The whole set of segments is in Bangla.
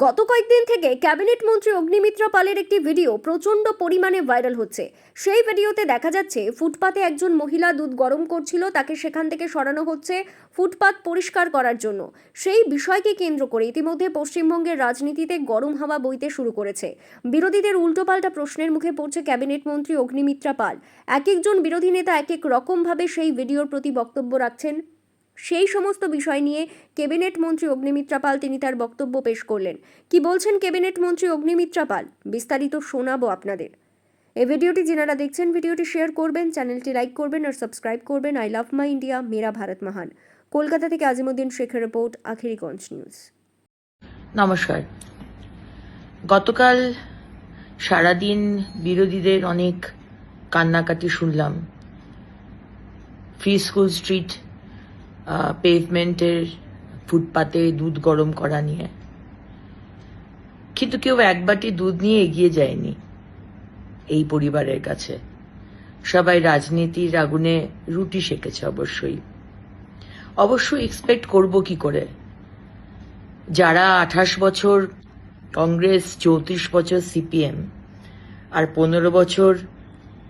গত কয়েকদিন থেকে ক্যাবিনেট মন্ত্রী অগ্নিমিত্রা পালের একটি ভিডিও প্রচণ্ড পরিমাণে ভাইরাল হচ্ছে। সেই ভিডিওতে দেখা যাচ্ছে ফুটপাতে একজন মহিলা দুধ গরম করছিল, তাকে সেখান থেকে সরানো হচ্ছে ফুটপাত পরিষ্কার করার জন্য। সেই বিষয়কে কেন্দ্র করে ইতিমধ্যে পশ্চিমবঙ্গের রাজনীতিতে গরম হাওয়া বইতে শুরু করেছে। বিরোধীদের উল্টোপাল্টা প্রশ্নের মুখে পড়ছে ক্যাবিনেট মন্ত্রী অগ্নিমিত্রা পাল। এক একজন বিরোধী নেতা এক এক রকমভাবে সেই ভিডিওর প্রতি বক্তব্য রাখছেন। সেই সমস্ত বিষয় নিয়ে ক্যাবিনেট মন্ত্রী অগ্নিমিত্রা পাল তিনি তার বক্তব্য পেশ করলেন। কি বলছেন ক্যাবিনেট মন্ত্রী অগ্নিমিত্রা পাল, বিস্তারিত শোনাবো আপনাদের। এই ভিডিওটি যারা দেখছেন ভিডিওটি শেয়ার করবেন, চ্যানেলটি লাইক করবেন আর সাবস্ক্রাইব করবেন। আই লাভ মাই ইন্ডিয়া, মেরা ভারত মহান। কলকাতা থেকে আজিমুদ্দিন শেখের রিপোর্ট, আখেরিগঞ্জ নিউজ। নমস্কার। গতকাল সারাদিন বিরোধীদের অনেক কান্নাকাটি শুনলাম ফ্রি স্কুল স্ট্রিট পেভমেন্টের ফুটপাতে দুধ গরম করা নিয়ে, কিন্তু কেউ এক বাটি দুধ নিয়ে এগিয়ে যায়নি এই পরিবারের কাছে। সবাই রাজনীতির আগুনে রুটি সেকেছে। অবশ্যই এক্সপেক্ট করব কি করে, যারা 28 বছর কংগ্রেস, 34 বছর সিপিএম আর 15 বছর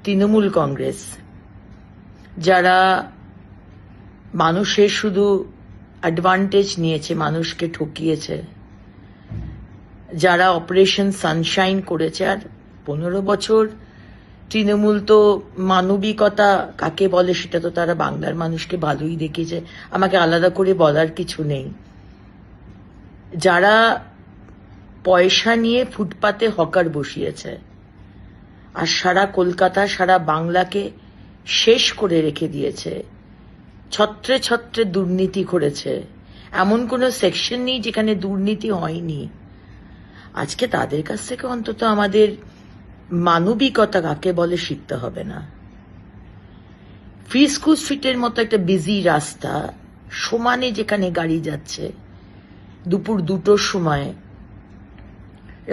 তৃণমূল কংগ্রেস, যারা মানুষের শুধু অ্যাডভান্টেজ নিয়েছে, মানুষকে ঠকিয়েছে, যারা অপারেশন সানশাইন করেছে, আর 15 বছর তৃণমূল তো মানবিকতা কাকে বলে সেটা তো তারা বাংলার মানুষকে ভালোই দেখিয়েছে, আমাকে আলাদা করে বলার কিছু নেই। যারা পয়সা নিয়ে ফুটপাতে হকার বসিয়েছে আর সারা কলকাতা, সারা বাংলাকে শেষ করে রেখে দিয়েছে, ছত্রে ছত্রে দুর্নীতি করেছে, এমন কোনো সেকশন নেই যেখানে দুর্নীতি হয়নি। আজকে তাদের কাছ থেকে অন্তত আমাদের মানবিকতা কাকে বলে শিখতে হবে না। ফ্রি স্কুল স্ট্রিটের মতো একটা বিজি রাস্তা, সমানে যেখানে গাড়ি যাচ্ছে, দুপুর 2টোর সময়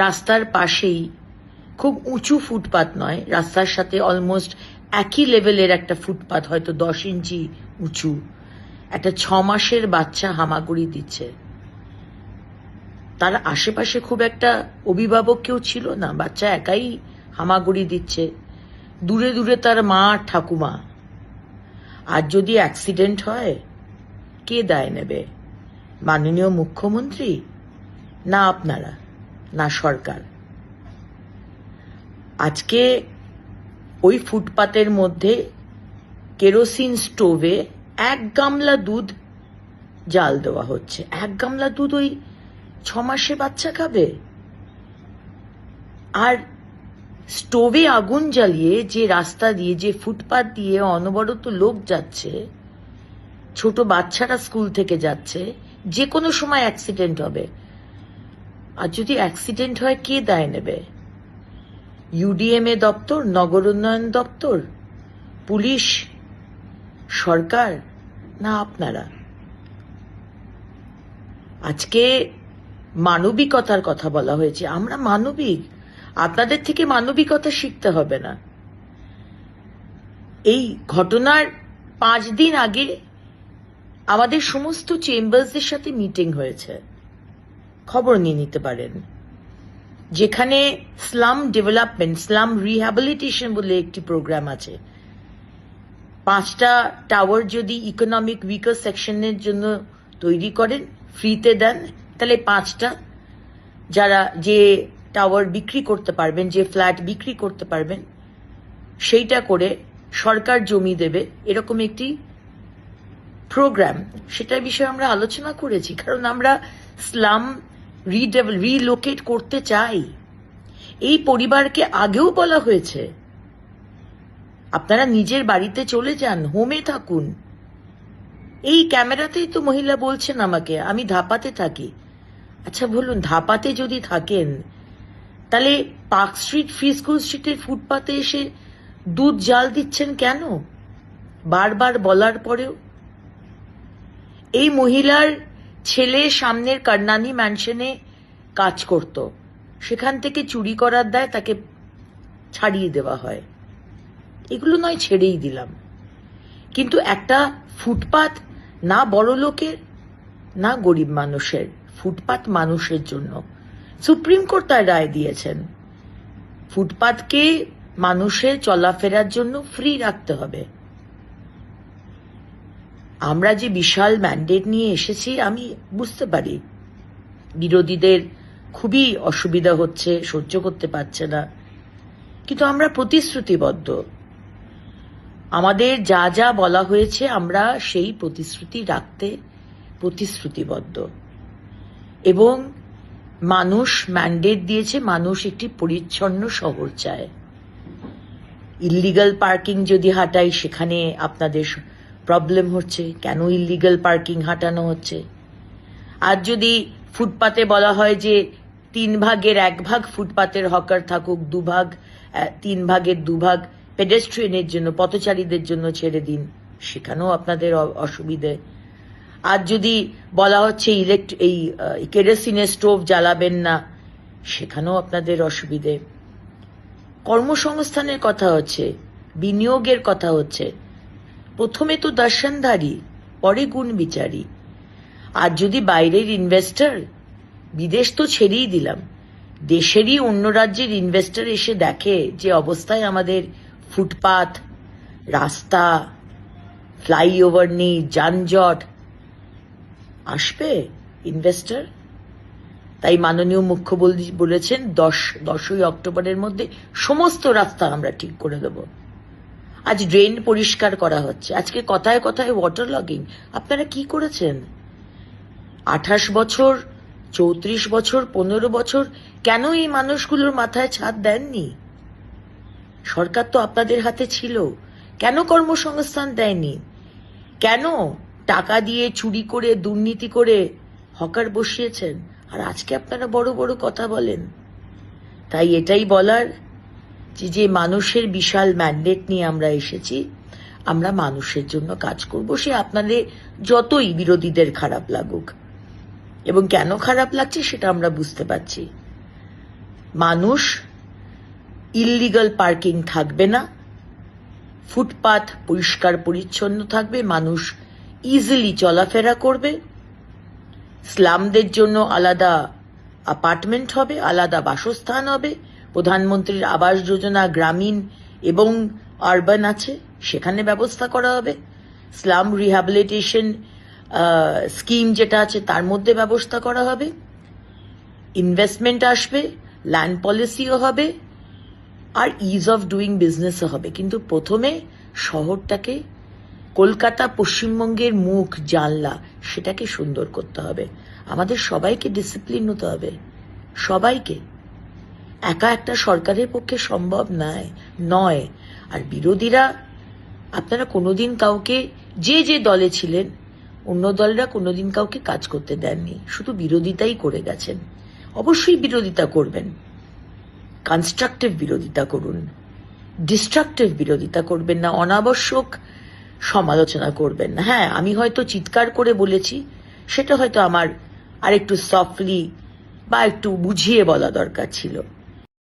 রাস্তার পাশেই খুব উঁচু ফুটপাত নয়, রাস্তার সাথে অলমোস্ট একই লেভেলের একটা ফুটপাত, হয়তো 10 ইঞ্চি উঁচু, একটা 6 মাসের বাচ্চা হামাগুড়ি দিচ্ছে। তার আশেপাশে খুব একটা অভিভাবক কেউ ছিল না, বাচ্চা একাই হামাগুড়ি দিচ্ছে, দূরে দূরে তার মা ঠাকুমা। আর যদি অ্যাক্সিডেন্ট হয় কে দায় নেবে? মাননীয় মুখ্যমন্ত্রী, না আপনারা, না সরকার। আজকে ওই ফুটপাতের মধ্যে কেরোসিন স্টোভে 1 গামলা দুধ জাল দেওয়া হচ্ছে। 1 গামলা দুধ ওই 6 মাসে বাচ্চা খাবে? আর স্টোভে আগুন জ্বালিয়ে যে রাস্তা দিয়ে, যে ফুটপাত দিয়ে অনবরত লোক যাচ্ছে, ছোট বাচ্চারা স্কুল থেকে যাচ্ছে, যে কোনো সময় অ্যাক্সিডেন্ট হবে। আর যদি অ্যাক্সিডেন্ট হয় কে দায় নেবে? ইউডিএমএ দপ্তর, নগর উন্নয়ন দপ্তর, পুলিশ, সরকার, না আপনারা? আজকে মানবিকতার কথা বলা হয়েছে, আমরা মানবিক, আপনাদের থেকে মানবিকতা শিখতে হবে না। এই ঘটনার 5 দিন আগে আমাদের সমস্ত চেম্বার্সদের সাথে মিটিং হয়েছে, খবর নিয়ে নিতে পারেন, যেখানে স্লাম ডেভেলপমেন্ট, স্লাম রিহ্যাবিলিটেশন বলে একটি প্রোগ্রাম আছে। 5টা টাওয়ার যদি ইকোনমিক উইকার সেকশনের জন্য তৈরি করেন, ফ্রিতে দেন, তাহলে 5টা যারা যে টাওয়ার বিক্রি করতে পারবেন, যে ফ্ল্যাট বিক্রি করতে পারবেন, সেইটা করে সরকার জমি দেবে, এরকম একটি প্রোগ্রাম, সেটার বিষয়ে আমরা আলোচনা করেছি। কারণ আমরা স্লাম রিলোকেট করতে চাই। এই পরিবারকে আগেও বলা হয়েছে, আপনারা নিজের বাড়িতে চলে যান, হোমে থাকুন। এই ক্যামেরাতেই তো মহিলা বলছেন আমাকে, আমি ধাপাতে থাকি। আচ্ছা বলুন, ধাপাতে যদি থাকেন তাহলে পার্ক স্ট্রিট, ফ্রি স্কুল স্ট্রিটের ফুটপাতে এসে দুধ জাল দিচ্ছেন কেন? বারবার বলার পরেও। এই মহিলার ছেলে সামনের কর্ণানী ম্যানশনে কাজ করত, সেখান থেকে চুরি করার দায় তাকে ছাড়িয়ে দেওয়া হয়। এগুলো নয় ছেড়েই দিলাম, কিন্তু একটা ফুটপাত না বড় লোকের না গরিব মানুষের, ফুটপাত মানুষের জন্য। সুপ্রিম কোর্ট তার রায় দিয়েছেন ফুটপাতকে মানুষের চলাফেরার জন্য ফ্রি রাখতে হবে। আমরা যে বিশাল ম্যান্ডেট নিয়ে এসেছি আমি বুঝতে পারি বিরোধীদের খুবই অসুবিধা হচ্ছে, সহ্য করতে পারছে না, কিন্তু আমরা প্রতিশ্রুতিবদ্ধ। আমাদের যা যা বলা হয়েছে আমরা সেই প্রতিশ্রুতি রাখতে প্রতিশ্রুতিবদ্ধ। এবং মানুষ ম্যান্ডেট দিয়েছে, মানুষ একটি পরিচ্ছন্ন শহর চায়। ইল্লিগাল পার্কিং যদি হাঁটাই সেখানে আপনাদের প্রবলেম হচ্ছে, কেন ইল্লিগাল পার্কিং হাঁটানো হচ্ছে। আর যদি ফুটপাতে বলা হয় যে 3 ভাগের 1 ভাগ ফুটপাতের হকার থাকুক, 3 ভাগের 2 ভাগ পেডেস্ট্রিয়ানের জন্য, পথচারীদের জন্য ছেড়ে দিন, সেখানেও আপনাদের অসুবিধে। আর যদি বলা হচ্ছে এই কেরোসিনের স্টোভ জ্বালাবেন না, সেখানেও আপনাদের অসুবিধে। কর্মসংস্থানের কথা হচ্ছে, বিনিয়োগের কথা হচ্ছে। প্রথমে তো দর্শনধারী, পরে গুণ বিচারী। আর যদি বাইরের ইনভেস্টর, বিদেশ তো ছেড়েই দিলাম, দেশেরই অন্য রাজ্যের ইনভেস্টর এসে দেখে যে অবস্থায় আমাদের ফুটপাত, রাস্তা, ফ্লাইওভার নেই, যানজট, আসবে ইনভেস্টর? তাই মাননীয় মুখ্যমন্ত্রী বলেছেন 10ই অক্টোবরের মধ্যে সমস্ত রাস্তা আমরা ঠিক করে দেব। আজ ড্রেন পরিষ্কার করা হচ্ছে, আজকে কথায় কথায় ওয়াটার লগিং। আপনারা কি করেছেন? 28 বছর, 34 বছর, 15 বছর কেন এই মানুষগুলোর মাথায় ছাদ দেননি? সরকার তো আপনাদের হাতে ছিল, কেন কর্মসংস্থান দেয়নি? কেন টাকা দিয়ে চুরি করে, দুর্নীতি করে হকার বসিয়েছেন? আর আজকে আপনারা বড় বড় কথা বলেন। তাই এটাই বলার যে মানুষের বিশাল ম্যান্ডেট নিয়ে আমরা এসেছি, আমরা মানুষের জন্য কাজ করব, সে আপনাদের যতই বিরোধীদের খারাপ লাগুক। এবং কেন খারাপ লাগছে সেটা আমরা বুঝতে পারছি। মানুষ, ইল্লিগাল পার্কিং থাকবে না, ফুটপাত পরিষ্কার পরিচ্ছন্ন থাকবে, মানুষ ইজিলি চলাফেরা করবে, স্লামদের জন্য আলাদা অ্যাপার্টমেন্ট হবে, আলাদা বাসস্থান হবে, প্রধানমন্ত্রীর আবাস যোজনা গ্রামীণ এবং আরবান আছে, সেখানে ব্যবস্থা করা হবে, স্লাম রিহ্যাবিলিটেশন স্কিম যেটা আছে তার মধ্যে ব্যবস্থা করা হবে, ইনভেস্টমেন্ট আসবে, ল্যান্ড পলিসিও হবে, আর ইজ অফ ডুইং বিজনেসও হবে। কিন্তু প্রথমে শহরটাকে, কলকাতা পশ্চিমবঙ্গের মুখ, জানলা, সেটাকে সুন্দর করতে হবে। আমাদের সবাইকে ডিসিপ্লিন হতে হবে, সবাইকে। একা একটা সরকারের পক্ষে সম্ভব নয়। আর বিরোধীরা, আপনারা কোনোদিন কাউকে, যে দলে ছিলেন, অন্য দলরা কোনোদিন কাউকে কাজ করতে দেননি, শুধু বিরোধিতাই করে গেছেন। অবশ্যই বিরোধিতা করবেন, কনস্ট্রাকটিভ বিরোধিতা করুন, ডিস্ট্রাকটিভ বিরোধিতা করবেন না, অনাবশ্যক সমালোচনা করবেন না। হ্যাঁ, আমি হয়তো চিৎকার করে বলেছি, সেটা হয়তো আমার আরেকটু সফটলি বা একটু বুঝিয়ে বলা দরকার ছিল।